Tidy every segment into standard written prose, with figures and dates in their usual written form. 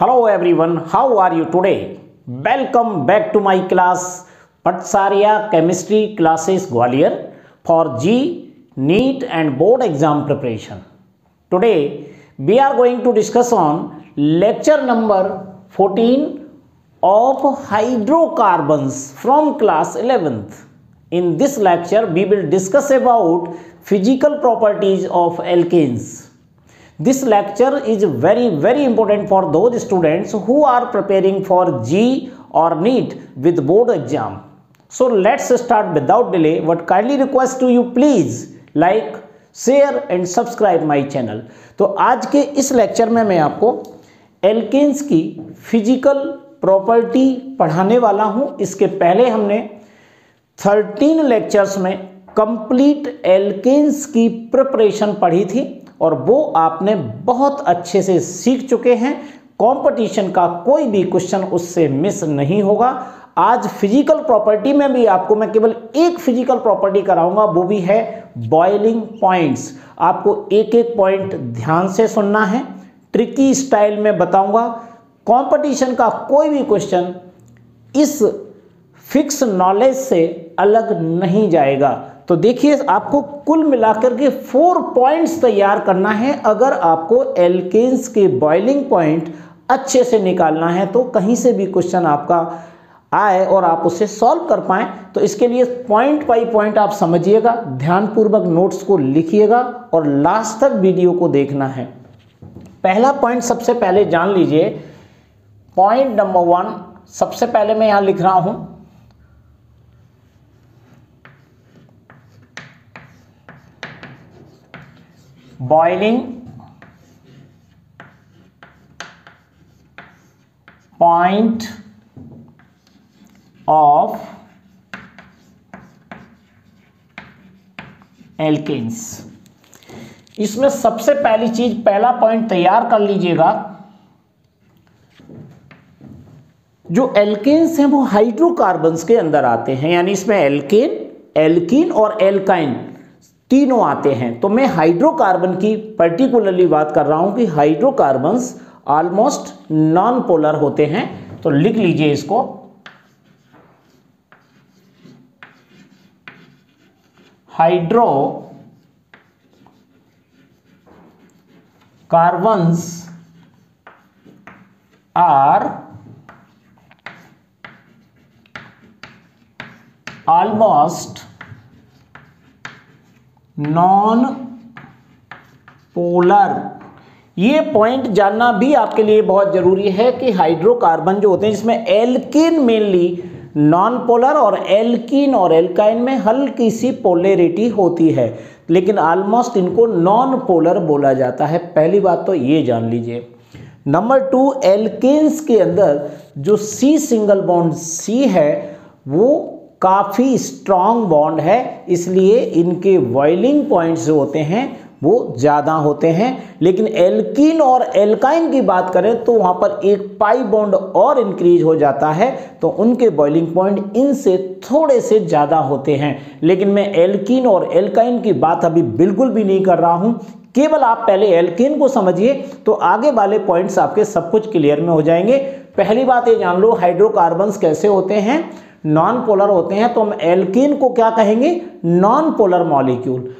Hello everyone, how are you today? Welcome back to my class Patsarya Chemistry Classes Gwalior for G, NEET and Board Exam Preparation. Today we are going to discuss on lecture number 14 of hydrocarbons from class 11th. In this lecture we will discuss about physical properties of alkanes. This lecture is very important for those students who are preparing for G or NEET with board exam. So let's start without delay. But kindly request to you, please like, share and subscribe my channel. तो आज के इस lecture में मैं आपको alkanes की physical property पढ़ाने वाला हूं। इसके पहले हमने 13 लेक्चर्स में कंप्लीट एल्केन्स की प्रिपरेशन पढ़ी थी और वो आपने बहुत अच्छे से सीख चुके हैं। कंपटीशन का कोई भी क्वेश्चन उससे मिस नहीं होगा। आज फिजिकल प्रॉपर्टी में भी आपको मैं केवल एक फिजिकल प्रॉपर्टी कराऊंगा, वो भी है बॉइलिंग पॉइंट्स। आपको एक एक पॉइंट ध्यान से सुनना है, ट्रिकी स्टाइल में बताऊंगा। कंपटीशन का कोई भी क्वेश्चन इस फिक्स नॉलेज से अलग नहीं जाएगा। तो देखिए, आपको कुल मिलाकर के 4 पॉइंट्स तैयार करना है। अगर आपको एल्केन्स के बॉइलिंग पॉइंट अच्छे से निकालना है तो कहीं से भी क्वेश्चन आपका आए और आप उसे सॉल्व कर पाएं, तो इसके लिए पॉइंट बाय पॉइंट आप समझिएगा, ध्यानपूर्वक नोट्स को लिखिएगा और लास्ट तक वीडियो को देखना है। पहला पॉइंट सबसे पहले जान लीजिए। पॉइंट नंबर 1 सबसे पहले मैं यहां लिख रहा हूं, बॉइलिंग पॉइंट ऑफ एल्केन्स। इसमें सबसे पहली चीज, पहला पॉइंट तैयार कर लीजिएगा। जो एल्केन्स हैं वो हाइड्रोकार्बन्स के अंदर आते हैं, यानी इसमें एल्केन, एल्कीन और एल्काइन तीनों आते हैं। तो मैं हाइड्रोकार्बन की पर्टिकुलरली बात कर रहा हूं कि हाइड्रोकार्बन्स ऑलमोस्ट नॉन पोलर होते हैं। तो लिख लीजिए इसको, hydrocarbons are almost non polar. ये पॉइंट जानना भी आपके लिए बहुत जरूरी है कि हाइड्रोकार्बन जो होते हैं, जिसमें एल्कीन मेनली नॉन पोलर और एल्कीन और एल्काइन में हल्की सी पोलैरिटी होती है, लेकिन ऑलमोस्ट इनको नॉन पोलर बोला जाता है। पहली बात तो ये जान लीजिए। नंबर 2, एल्केन्स के अंदर जो सी सिंगल बॉन्ड सी है वो काफ़ी स्ट्रॉन्ग बॉन्ड है, इसलिए इनके बॉइलिंग पॉइंट्स जो होते हैं वो ज़्यादा होते हैं। लेकिन एल्कीन और एल्काइन की बात करें तो वहाँ पर एक पाई बॉन्ड और इंक्रीज हो जाता है, तो उनके बॉइलिंग पॉइंट इनसे थोड़े से ज़्यादा होते हैं। लेकिन मैं एल्कीन और एल्काइन की बात अभी बिल्कुल भी नहीं कर रहा हूँ। केवल आप पहले एल्केन को समझिए तो आगे वाले पॉइंट्स आपके सब कुछ क्लियर में हो जाएंगे। पहली बात ये जान लो, हाइड्रोकार्बन्स कैसे होते हैं, नॉन पोलर होते हैं। तो हम एल्कीन को क्या कहेंगे, non polar molecule.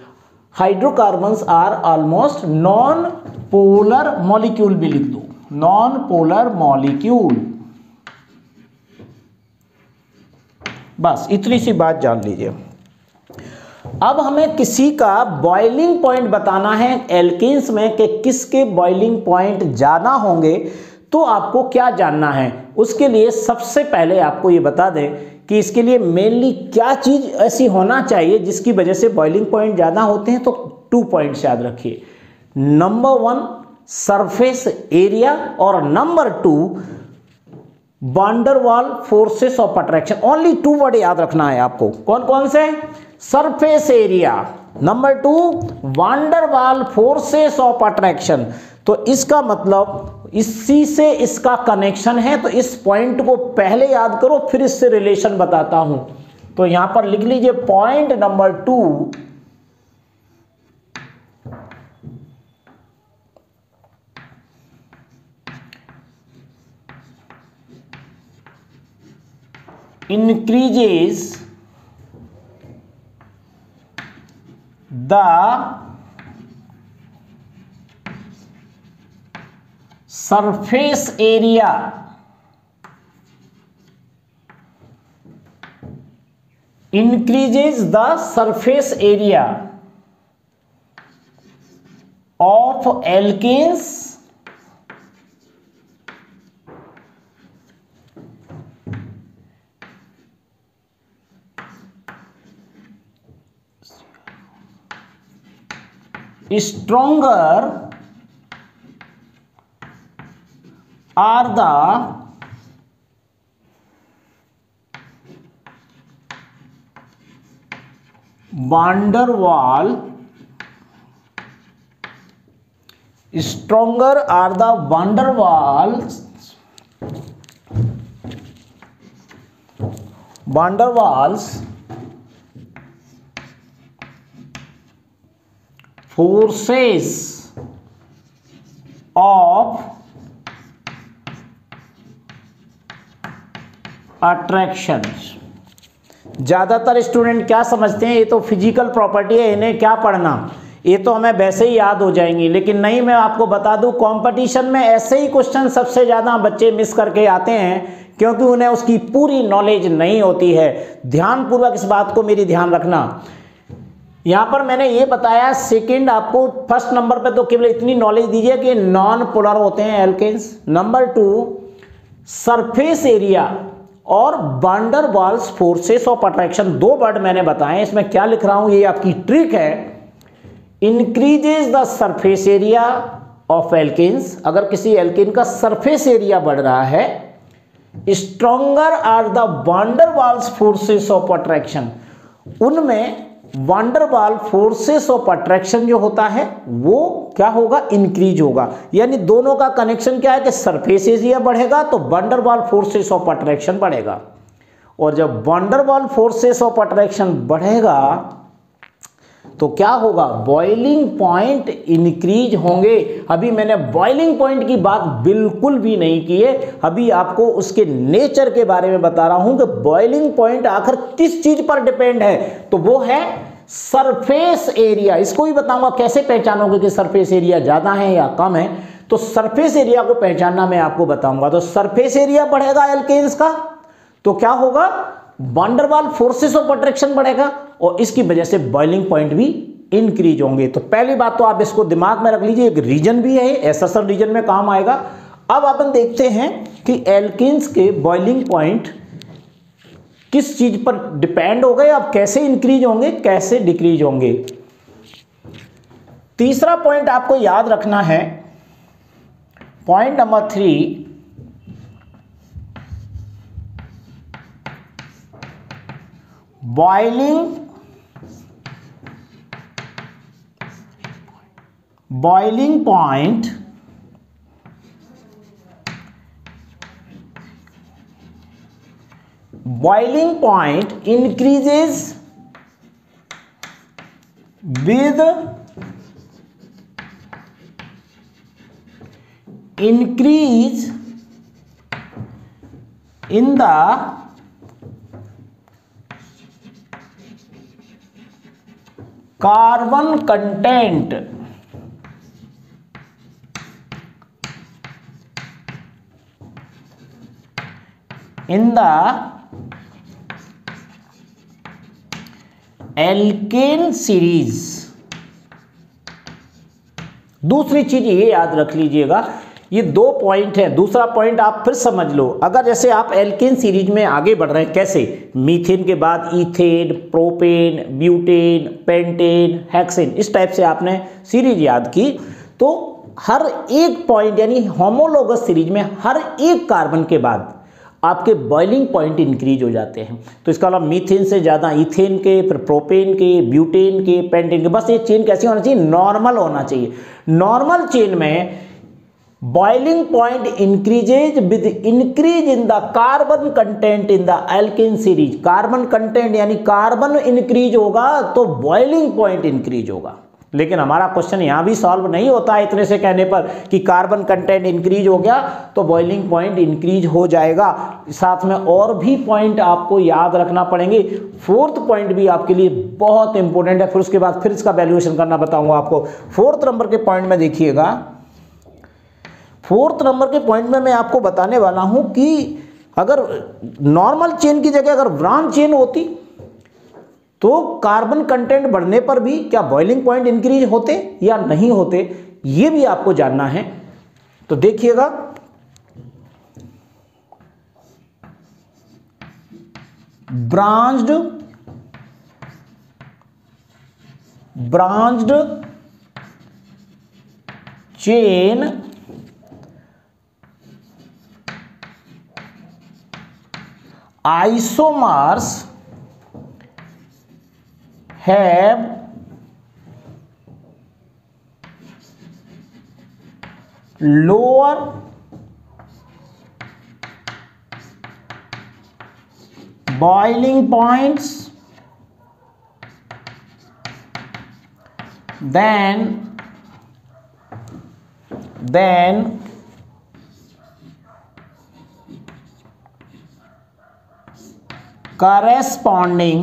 Hydrocarbons are almost non polar molecule भी लिख दो, नॉन पोलर मॉलिक्यूल। बस इतनी सी बात जान लीजिए। अब हमें किसी का बॉइलिंग पॉइंट बताना है एल्केन्स में कि किसके बॉइलिंग पॉइंट ज्यादा होंगे। तो आपको क्या जानना है, उसके लिए सबसे पहले आपको ये बता दें कि इसके लिए मेनली क्या चीज ऐसी होना चाहिए जिसकी वजह से बॉइलिंग पॉइंट ज्यादा होते हैं। तो 2 पॉइंट्स याद रखिए। नंबर 1 सरफेस एरिया और number 2 van der Waal forces of attraction. Only 2 word याद रखना है आपको। कौन कौन से? Surface area, number 2 van der Waal forces of attraction. तो इसका मतलब इसी से इसका कनेक्शन है, तो इस पॉइंट को पहले याद करो, फिर इससे रिलेशन बताता हूं। तो यहां पर लिख लीजिए point number 2, increases the surface area of alkanes stronger are the van der Waals forces of attraction। ज़्यादातर स्टूडेंट क्या समझते हैं, ये तो फिजिकल प्रॉपर्टी है, इन्हें क्या पढ़ना, ये तो हमें वैसे ही याद हो जाएंगी। लेकिन नहीं, मैं आपको बता दूं कंपटीशन में ऐसे ही क्वेश्चन सबसे ज़्यादा बच्चे मिस करके आते हैं, क्योंकि उन्हें उसकी पूरी नॉलेज नहीं होती है। ध्यानपूर्वक इस बात को मेरी ध्यान रखना। यहाँ पर मैंने ये बताया, सेकंड आपको फर्स्ट नंबर पे तो केवल इतनी नॉलेज दीजिए कि नॉन पोलर होते हैं एल्केन्स। नंबर 2 सरफेस एरिया और van der Waals forces of attraction, 2 word मैंने बताए। इसमें क्या लिख रहा हूं, ये आपकी ट्रिक है। Increases the surface area of alkanes, अगर किसी एल्केन का सरफेस एरिया बढ़ रहा है, stronger are the van der Waals forces of attraction, उनमें van der Waals forces of attraction जो होता है वो क्या होगा, इंक्रीज होगा। यानी दोनों का कनेक्शन क्या है कि सरफेस एरिया बढ़ेगा तो van der Waals forces of attraction बढ़ेगा, और जब van der Waals forces of attraction बढ़ेगा तो क्या होगा, बॉइलिंग पॉइंट इंक्रीज होंगे। अभी मैंने बॉइलिंग पॉइंट की बात बिल्कुल भी नहीं की है, अभी आपको उसके नेचर के बारे में बता रहा हूं कि बॉइलिंग पॉइंट आखिर किस चीज पर डिपेंड है, तो वो है सरफेस एरिया। इसको भी बताऊंगा कैसे पहचानोगे कि सरफेस एरिया ज्यादा है या कम है। तो सरफेस एरिया को पहचानना मैं आपको बताऊंगा। तो सरफेस एरिया बढ़ेगा एल्केन्स का तो क्या होगा, van der Waals forces of attraction बढ़ेगा और इसकी वजह से बॉइलिंग पॉइंट भी इंक्रीज होंगे। तो पहली बात तो आप इसको दिमाग में रख लीजिए, एक रीजन भी है, एसएसआर रीजन में काम आएगा। अब अपन देखते हैं कि एल्केन्स के बॉइलिंग पॉइंट किस चीज पर डिपेंड हो गए, अब कैसे इंक्रीज होंगे कैसे डिक्रीज होंगे। तीसरा पॉइंट आपको याद रखना है, point number 3, boiling point increases with increase in the carbon content in the alkane series. दूसरी चीज ये याद रख लीजिएगा, ये 2 पॉइंट है। दूसरा पॉइंट आप फिर समझ लो, अगर जैसे आप एल्केन सीरीज में आगे बढ़ रहे हैं, कैसे, मीथेन के बाद ethane, propane, butane, pentane, hexane, इस टाइप से आपने सीरीज याद की, तो हर एक पॉइंट यानी होमोलोगस सीरीज में हर एक कार्बन के बाद आपके बॉइलिंग पॉइंट इंक्रीज हो जाते हैं। तो इसका मतलब मीथेन से ज़्यादा इथेन के, फिर प्रोपेन के, ब्यूटेन के, पेंटेन के, बस ये चेन कैसी होना चाहिए, नॉर्मल होना चाहिए। नॉर्मल चेन में boiling point increases with increase in the carbon content in the alkene series. Carbon content यानी कार्बन इंक्रीज होगा तो बॉइलिंग पॉइंट इंक्रीज होगा। लेकिन हमारा क्वेश्चन यहाँ भी सॉल्व नहीं होता है इतने से कहने पर कि कार्बन कंटेंट इंक्रीज हो गया तो बॉइलिंग पॉइंट इंक्रीज हो जाएगा। साथ में और भी पॉइंट आपको याद रखना पड़ेंगे। फोर्थ पॉइंट भी आपके लिए बहुत इंपॉर्टेंट है, फिर उसके बाद फिर इसका वैल्यूएशन करना बताऊंगा आपको। फोर्थ नंबर के पॉइंट में देखिएगा, फोर्थ नंबर के पॉइंट में मैं आपको बताने वाला हूं कि अगर नॉर्मल चेन की जगह अगर ब्रांच चेन होती तो कार्बन कंटेंट बढ़ने पर भी क्या बॉइलिंग पॉइंट इंक्रीज होते या नहीं होते, ये भी आपको जानना है। तो देखिएगा, branched chain isomers have lower boiling points than corresponding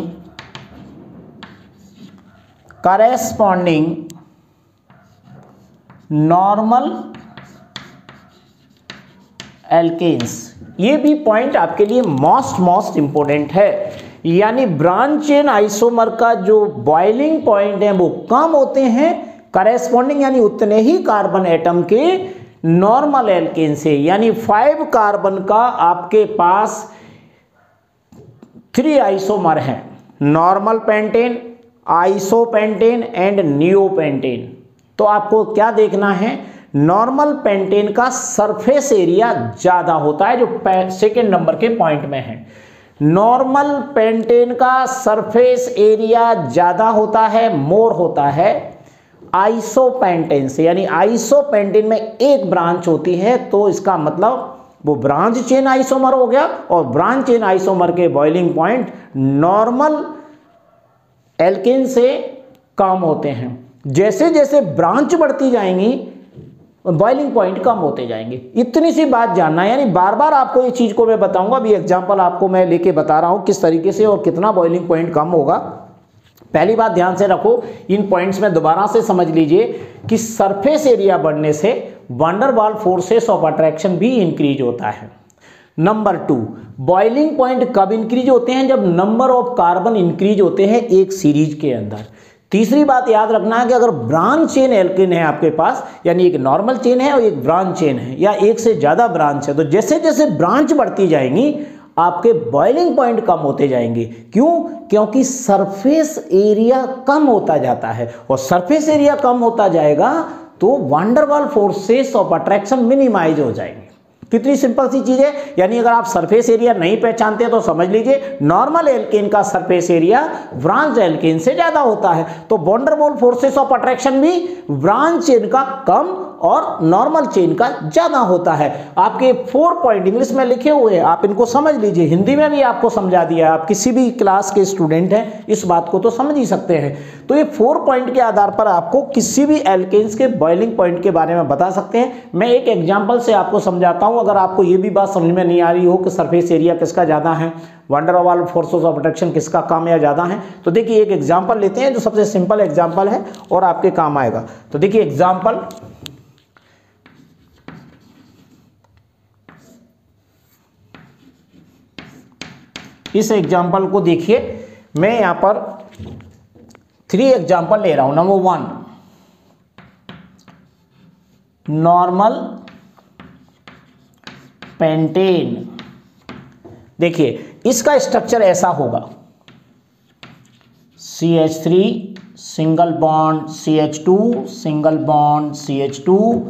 normal alkanes. ये भी पॉइंट आपके लिए मोस्ट इंपोर्टेंट है, यानी ब्रांच चेन आइसोमर का जो बॉइलिंग पॉइंट है वो कम होते हैं करेस्पॉन्डिंग यानी उतने ही कार्बन एटम के नॉर्मल एल्केन से। यानी 5 कार्बन का आपके पास 3 आइसोमर हैं, normal pentane, isopentane and neopentane. तो आपको क्या देखना है, नॉर्मल पेंटेन का सरफेस एरिया ज्यादा होता है, जो सेकेंड नंबर के पॉइंट में है। नॉर्मल पेंटेन का सरफेस एरिया ज्यादा होता है, मोर होता है आइसोपेंटेन से। यानी आइसोपेंटेन में एक ब्रांच होती है तो इसका मतलब वो ब्रांच चेन आइसोमर हो गया, और ब्रांच चेन आइसोमर के बॉइलिंग पॉइंट नॉर्मल एल्केन से कम होते हैं। जैसे जैसे ब्रांच बढ़ती जाएंगी बॉइलिंग पॉइंट कम होते जाएंगे। इतनी सी बात जानना है, यानी बार बार आपको ये चीज को मैं बताऊंगा। अभी एग्जांपल आपको मैं लेके बता रहा हूं किस तरीके से और कितना बॉइलिंग पॉइंट कम होगा। पहली बात ध्यान से रखो, इन पॉइंट्स में दोबारा से समझ लीजिए कि सरफेस एरिया बढ़ने से van der Waals forces of attraction भी इंक्रीज होता है। नंबर 2, बॉइलिंग पॉइंट कब इंक्रीज होते हैं, जब नंबर ऑफ कार्बन इंक्रीज होते हैं एक सीरीज के अंदर। तीसरी बात याद रखना है कि अगर ब्रांच चेन एल्केन है आपके पास, यानी एक नॉर्मल चेन है और एक ब्रांच चेन है या एक से ज्यादा ब्रांच है, तो जैसे जैसे ब्रांच बढ़ती जाएंगी आपके बॉइलिंग पॉइंट कम होते जाएंगे। क्यों? क्योंकि सरफेस एरिया कम होता जाता है, और सरफेस एरिया कम होता जाएगा तो van der Waals forces of attraction minimise हो जाएंगे। कितनी सिंपल सी चीज है। यानी अगर आप सरफेस एरिया नहीं पहचानते तो समझ लीजिए नॉर्मल एल्केन का सरफेस एरिया ब्रांच एल्केन से ज्यादा होता है, तो van der Waals forces of attraction भी ब्रांच चेन का कम और नॉर्मल चेन का ज्यादा होता है। आपके 4 पॉइंट इंग्लिश में लिखे हुए हैं, आप इनको समझ लीजिए। हिंदी में भी आपको समझा दिया है, आप किसी भी क्लास के स्टूडेंट हैं इस बात को तो समझ ही सकते हैं। तो ये 4 पॉइंट के आधार पर आपको किसी भी एल्केन्स के बॉइलिंग पॉइंट के बारे में बता सकते हैं। मैं एक एग्जांपल से आपको समझाता हूं, अगर आपको ये भी बात समझ में नहीं आ रही हो कि सरफेस एरिया किसका ज्यादा है, van der Waals forces of attraction किसका कम या ज्यादा है। तो देखिए एक एग्जांपल लेते हैं जो सबसे सिंपल एग्जांपल है और आपके काम आएगा। तो देखिए एग्जांपल, इस एग्जाम्पल को देखिए, मैं यहां पर 3 एग्जाम्पल ले रहा हूं। Number 1, normal pentane. देखिए इसका स्ट्रक्चर ऐसा होगा, CH3 single bond CH2 single bond CH2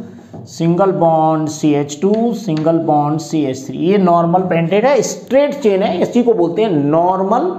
single bond CH2 single bond CH3। ये नॉर्मल पेंटेन है, स्ट्रेट चेन है, इसी को बोलते हैं नॉर्मल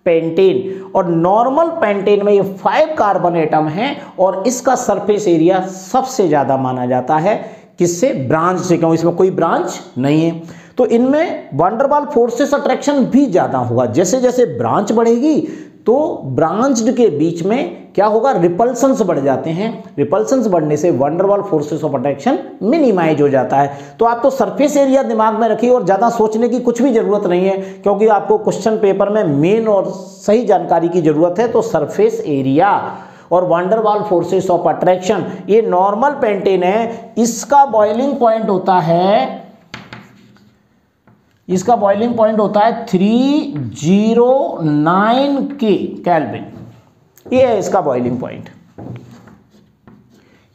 पेंटेन। और नॉर्मल पेंटेन में ये 5 कार्बन एटम हैं और इसका सरफेस एरिया सबसे ज्यादा माना जाता है। किससे? ब्रांच से। क्यों? इसमें कोई ब्रांच नहीं है, तो इनमें van der Waals forces attraction भी ज्यादा होगा। जैसे जैसे ब्रांच बढ़ेगी तो ब्रांच्ड के बीच में क्या होगा, रिपल्शंस बढ़ जाते हैं। रिपल्शंस बढ़ने से van der Waals forces of attraction minimise हो जाता है। तो आप तो सरफेस एरिया दिमाग में रखिए और ज़्यादा सोचने की कुछ भी ज़रूरत नहीं है, क्योंकि आपको क्वेश्चन पेपर में मेन और सही जानकारी की ज़रूरत है। तो सरफेस एरिया और van der Waals forces of attraction, ये नॉर्मल पेंटेन है, इसका बॉइलिंग पॉइंट होता है, इसका बॉइलिंग पॉइंट होता है 309 केल्विन। ये है इसका बॉइलिंग पॉइंट।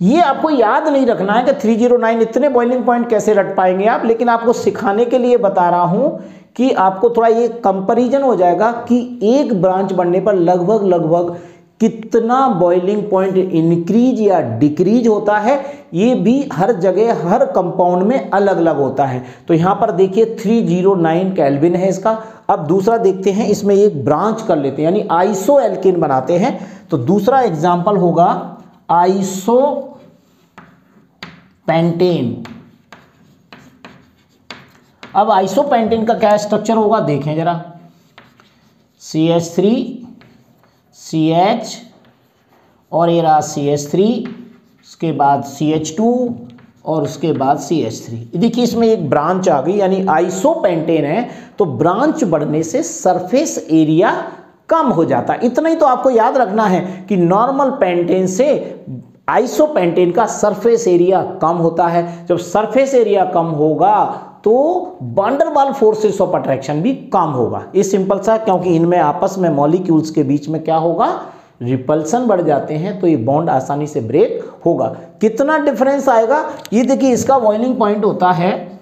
ये आपको याद नहीं रखना है कि 309, इतने बॉइलिंग पॉइंट कैसे रट पाएंगे आप, लेकिन आपको सिखाने के लिए बता रहा हूं कि आपको थोड़ा ये कंपैरिजन हो जाएगा कि एक ब्रांच बनने पर लगभग कितना बॉइलिंग पॉइंट इंक्रीज या डिक्रीज होता है। ये भी हर जगह हर कंपाउंड में अलग अलग होता है। तो यहां पर देखिए 309 केल्विन है इसका। अब दूसरा देखते हैं, इसमें एक ब्रांच कर लेते हैं, यानी आइसो एल्केन बनाते हैं। तो दूसरा एग्जांपल होगा आइसो पेंटेन। अब आइसो पेंटेन का क्या स्ट्रक्चर होगा देखें जरा, CH3 CH और ये रहा CH3, उसके बाद CH2 और उसके बाद CH3। देखिए इसमें एक ब्रांच आ गई, यानी आइसो पेंटेन है तो ब्रांच बढ़ने से सरफेस एरिया कम हो जाता है। इतना ही तो आपको याद रखना है कि नॉर्मल पेंटेन से आइसो पेंटेन का सरफेस एरिया कम होता है। जब सरफेस एरिया कम होगा तो van der Waals forces of attraction भी कम होगा। ये सिंपल सा, क्योंकि इनमें आपस में मॉलिक्यूल्स के बीच में क्या होगा, रिपल्सन बढ़ जाते हैं, तो ये बॉन्ड आसानी से ब्रेक होगा। कितना डिफरेंस आएगा, ये देखिए इसका बॉइलिंग पॉइंट होता है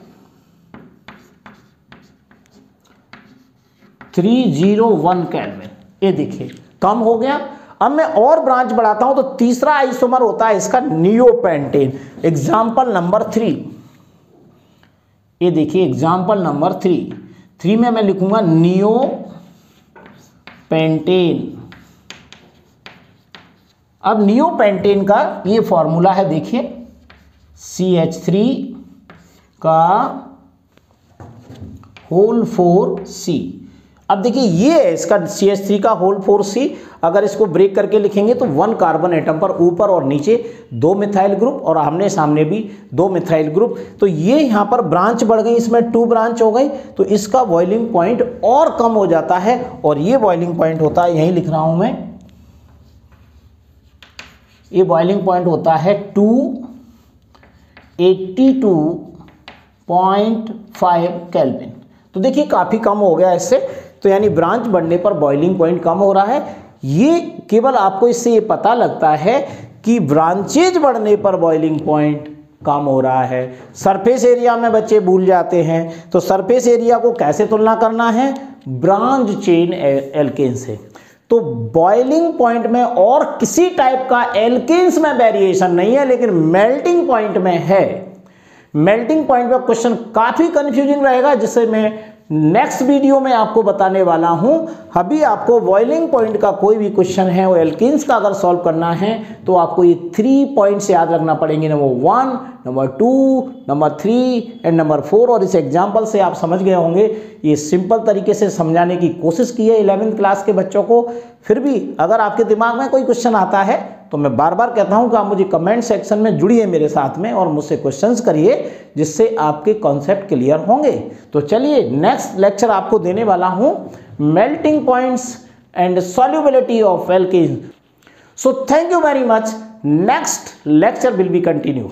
301 केल्विन। ये देखिए कम हो गया। अब मैं और ब्रांच बढ़ाता हूं तो तीसरा आइसोमर होता है इसका नियोपेंटेन। एग्जाम्पल नंबर 3, ये देखिए एग्जाम्पल नंबर 3 में मैं लिखूंगा नियोपेंटेन। अब नियोपेंटेन का ये फॉर्मूला है, देखिए CH3 का होल 4C। अब देखिए ये है इसका CH3 का होल 4C। अगर इसको ब्रेक करके लिखेंगे तो 1 कार्बन एटम पर ऊपर और नीचे 2 मिथाइल ग्रुप और आमने सामने भी 2 मिथाइल ग्रुप। तो ये यहाँ पर ब्रांच बढ़ गई, इसमें 2 ब्रांच हो गई, तो इसका बॉइलिंग पॉइंट और कम हो जाता है। और ये बॉइलिंग पॉइंट होता है, यही लिख रहा हूं मैं, ये बॉइलिंग पॉइंट होता है 282.5 केल्विन। तो देखिए काफ़ी कम हो गया इससे। तो यानी ब्रांच बढ़ने पर बॉइलिंग पॉइंट कम हो रहा है। ये केवल आपको इससे ये पता लगता है कि ब्रांचेज बढ़ने पर बॉइलिंग पॉइंट कम हो रहा है। सरफेस एरिया में बच्चे भूल जाते हैं, तो सरफेस एरिया को कैसे तुलना करना है, ब्रांच चेन एल्केन से। तो बॉइलिंग पॉइंट में और किसी टाइप का एल्केन्स में वेरिएशन नहीं है, लेकिन मेल्टिंग पॉइंट में है। मेल्टिंग पॉइंट पर क्वेश्चन काफी कंफ्यूजिंग रहेगा, जिसे मैं नेक्स्ट वीडियो में आपको बताने वाला हूं। अभी आपको बॉइलिंग पॉइंट का कोई भी क्वेश्चन है वो एल्केन्स का अगर सॉल्व करना है तो आपको ये 3 पॉइंट्स याद रखना पड़ेंगे, number 1, number 2, number 3 and number 4। और इस एग्जाम्पल से आप समझ गए होंगे। ये सिंपल तरीके से समझाने की कोशिश की है 11th क्लास के बच्चों को। फिर भी अगर आपके दिमाग में कोई क्वेश्चन आता है तो मैं बार बार कहता हूं कि आप मुझे कमेंट सेक्शन में जुड़िए मेरे साथ में और मुझसे क्वेश्चंस करिए, जिससे आपके कॉन्सेप्ट क्लियर होंगे। तो चलिए नेक्स्ट लेक्चर आपको देने वाला हूं, melting points and solubility of alkene. So thank you very much. Next lecture will be continue.